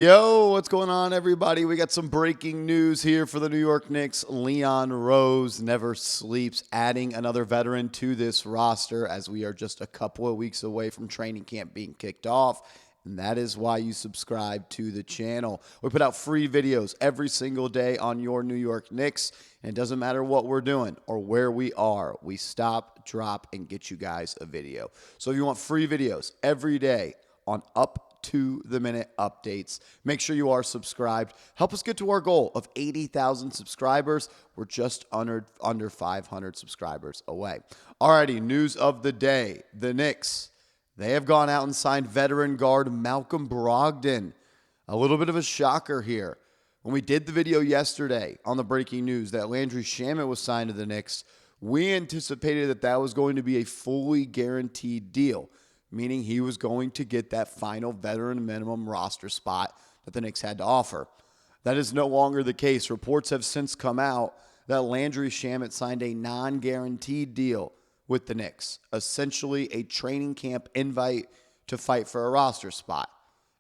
Yo, what's going on, everybody? We got some breaking news here for the New York Knicks. Leon Rose never sleeps, adding another veteran to this roster as we are just a couple of weeks away from training camp being kicked off. And that is why you subscribe to the channel. We put out free videos every single day on your New York Knicks. And it doesn't matter what we're doing or where we are. We stop, drop, and get you guys a video. So if you want free videos every day on up to the minute updates, make sure you are subscribed. Help us get to our goal of 80,000 subscribers. We're just under 500 subscribers away. Alrighty, news of the day. The Knicks, they have gone out and signed veteran guard Malcom Brogdon. A little bit of a shocker here. When we did the video yesterday on the breaking news that Landry Shamet was signed to the Knicks, we anticipated that that was going to be a fully guaranteed deal, meaning he was going to get that final veteran minimum roster spot that the Knicks had to offer. That is no longer the case. Reports have since come out that Landry Shamet signed a non-guaranteed deal with the Knicks, essentially a training camp invite to fight for a roster spot.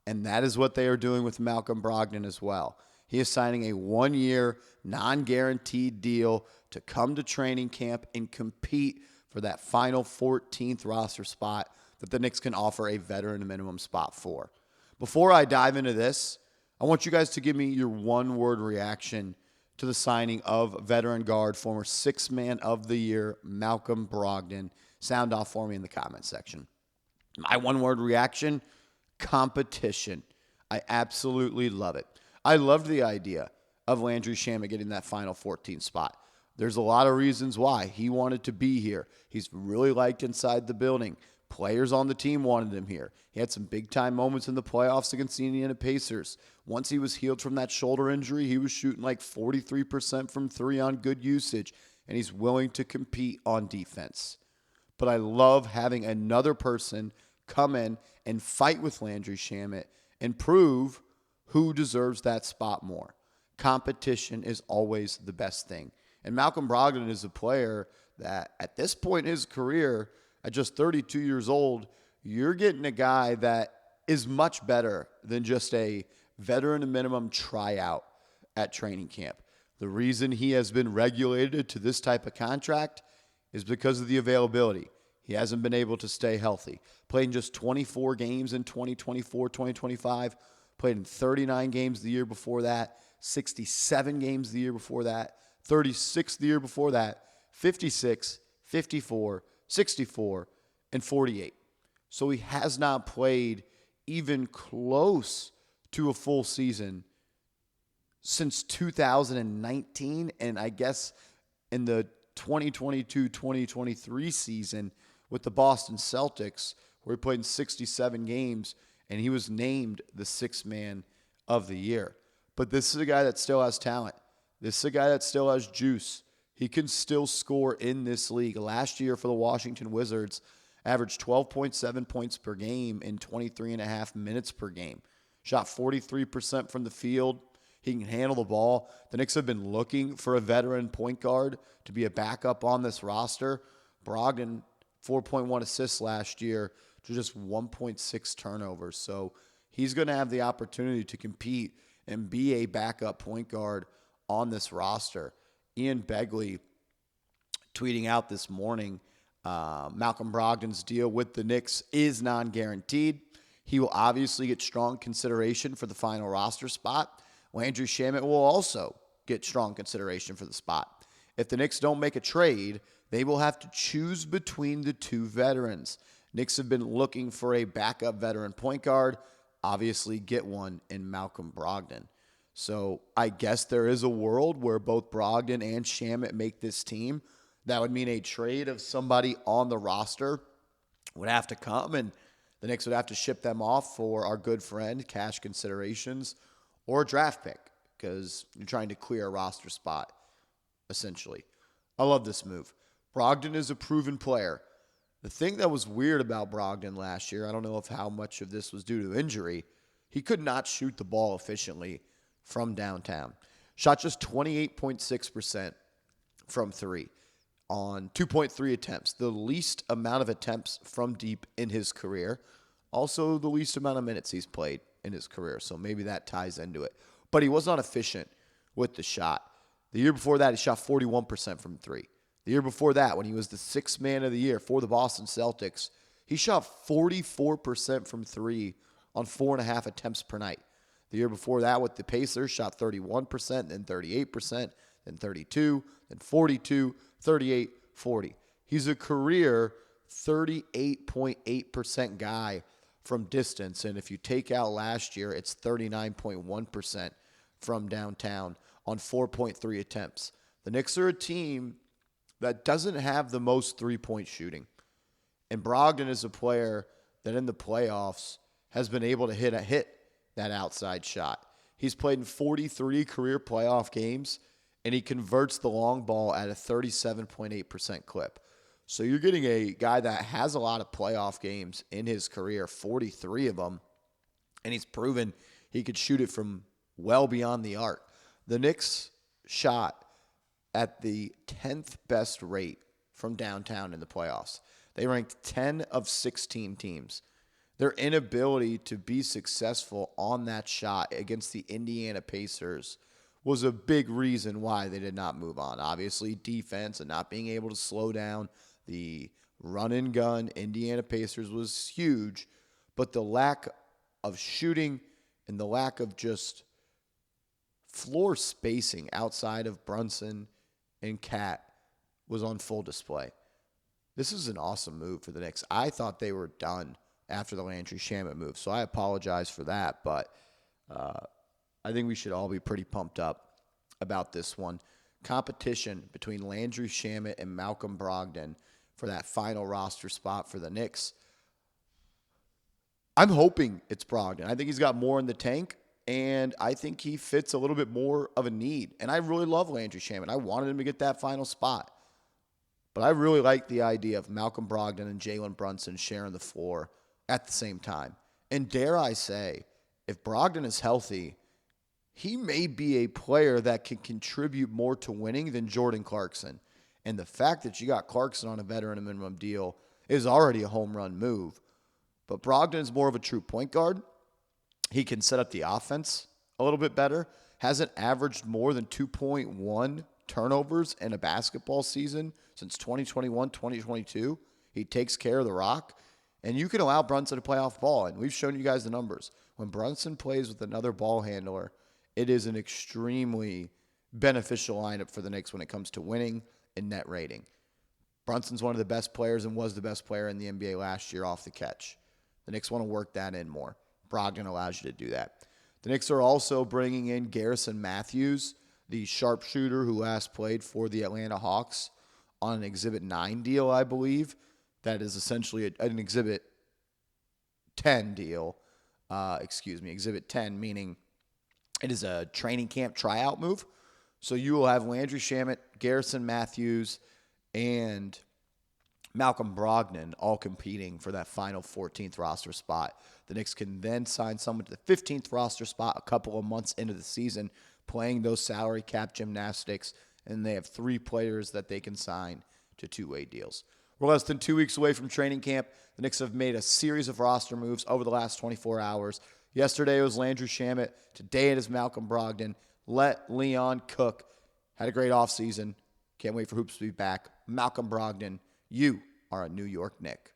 And that is what they are doing with Malcom Brogdon as well. He is signing a one-year, non-guaranteed deal to come to training camp and compete for that final 14th roster spot that the Knicks can offer a veteran minimum spot for. Before I dive into this, I want you guys to give me your one-word reaction to the signing of veteran guard, former Sixth Man of the Year, Malcom Brogdon. Sound off for me in the comment section. My one-word reaction, competition. I absolutely love it. I loved the idea of Landry Shamet getting that final 14th spot. There's a lot of reasons why. He wanted to be here. He's really liked inside the building. Players on the team wanted him here. He had some big-time moments in the playoffs against the Indiana Pacers. Once he was healed from that shoulder injury, he was shooting like 43% from three on good usage, and he's willing to compete on defense. But I love having another person come in and fight with Landry Shamet and prove who deserves that spot more. Competition is always the best thing. And Malcom Brogdon is a player that at this point in his career, at just 32 years old, you're getting a guy that is much better than just a veteran minimum tryout at training camp. The reason he has been regulated to this type of contract is because of the availability. He hasn't been able to stay healthy. Played in just 24 games in 2024, 2025. Played in 39 games the year before that, 67 games the year before that, 36 the year before that, 56, 54, 64, and 48. So he has not played even close to a full season since 2019, and I guess in the 2022-2023 season with the Boston Celtics, where he played in 67 games, and he was named the Sixth Man of the Year. But this is a guy that still has talent. This is a guy that still has juice. He can still score in this league. Last year for the Washington Wizards, averaged 12.7 points per game in 23.5 minutes per game. Shot 43% from the field. He can handle the ball. The Knicks have been looking for a veteran point guard to be a backup on this roster. Brogdon, 4.1 assists last year to just 1.6 turnovers. So he's going to have the opportunity to compete and be a backup point guard on this roster. Ian Begley tweeting out this morning, Malcom Brogdon's deal with the Knicks is non-guaranteed. He will obviously get strong consideration for the final roster spot. Landry Shamet will also get strong consideration for the spot. If the Knicks don't make a trade, they will have to choose between the two veterans. Knicks have been looking for a backup veteran point guard. Obviously get one in Malcom Brogdon. So I guess there is a world where both Brogdon and Shamet make this team. That would mean a trade of somebody on the roster would have to come, and the Knicks would have to ship them off for our good friend, cash considerations, or a draft pick, because you're trying to clear a roster spot, essentially. I love this move. Brogdon is a proven player. The thing that was weird about Brogdon last year, I don't know if how much of this was due to injury, he could not shoot the ball efficiently from downtown. Shot just 28.6% from three on 2.3 attempts, the least amount of attempts from deep in his career. Also, the least amount of minutes he's played in his career, so maybe that ties into it. But he was not efficient with the shot. The year before that, he shot 41% from three. The year before that, when he was the sixth man of the year for the Boston Celtics, he shot 44% from three on 4.5 attempts per night. The year before that with the Pacers, shot 31%, then 38%, then 32%, then 42%, 38%, 40%. He's a career 38.8% guy from distance, and if you take out last year, it's 39.1% from downtown on 4.3 attempts. The Knicks are a team that doesn't have the most three-point shooting, and Brogdon is a player that in the playoffs has been able to hit that outside shot. He's played in 43 career playoff games, and he converts the long ball at a 37.8% clip. So you're getting a guy that has a lot of playoff games in his career, 43 of them, and he's proven he could shoot it from well beyond the arc. The Knicks shot at the 10th best rate from downtown in the playoffs. They ranked 10 of 16 teams. Their inability to be successful on that shot against the Indiana Pacers was a big reason why they did not move on. Obviously, defense and not being able to slow down the run and gun Indiana Pacers was huge, but the lack of shooting and the lack of just floor spacing outside of Brunson and Cat was on full display. This is an awesome move for the Knicks. I thought they were done after the Landry Shamet move, so I apologize for that, but I think we should all be pretty pumped up about this one. Competition between Landry Shamet and Malcom Brogdon for that final roster spot for the Knicks. I'm hoping it's Brogdon. I think he's got more in the tank, and I think he fits a little bit more of a need. And I really love Landry Shamet. I wanted him to get that final spot. But I really like the idea of Malcom Brogdon and Jalen Brunson sharing the floor at the same time. And dare I say, if Brogdon is healthy, he may be a player that can contribute more to winning than Jordan Clarkson. And the fact that you got Clarkson on a veteran minimum deal is already a home run move. But Brogdon is more of a true point guard. He can set up the offense a little bit better. Hasn't averaged more than 2.1 turnovers in a basketball season since 2021, 2022. He takes care of the rock. And you can allow Brunson to play off ball. And we've shown you guys the numbers. When Brunson plays with another ball handler, it is an extremely beneficial lineup for the Knicks when it comes to winning and net rating. Brunson's one of the best players and was the best player in the NBA last year off the catch. The Knicks want to work that in more. Brogdon allows you to do that. The Knicks are also bringing in Garrison Matthews, the sharpshooter who last played for the Atlanta Hawks on an Exhibit 9 deal, I believe. That is essentially an Exhibit 10 deal. Exhibit 10, meaning it is a training camp tryout move. So you will have Landry Shamet, Garrison Matthews, and Malcom Brogdon all competing for that final 14th roster spot. The Knicks can then sign someone to the 15th roster spot a couple of months into the season, playing those salary cap gymnastics, and they have 3 players that they can sign to 2-way deals. We're less than 2 weeks away from training camp. The Knicks have made a series of roster moves over the last 24 hours. Yesterday it was Landry Shamet. Today it is Malcom Brogdon. Let Leon cook. Had a great offseason. Can't wait for Hoops to be back. Malcom Brogdon, you are a New York Knick.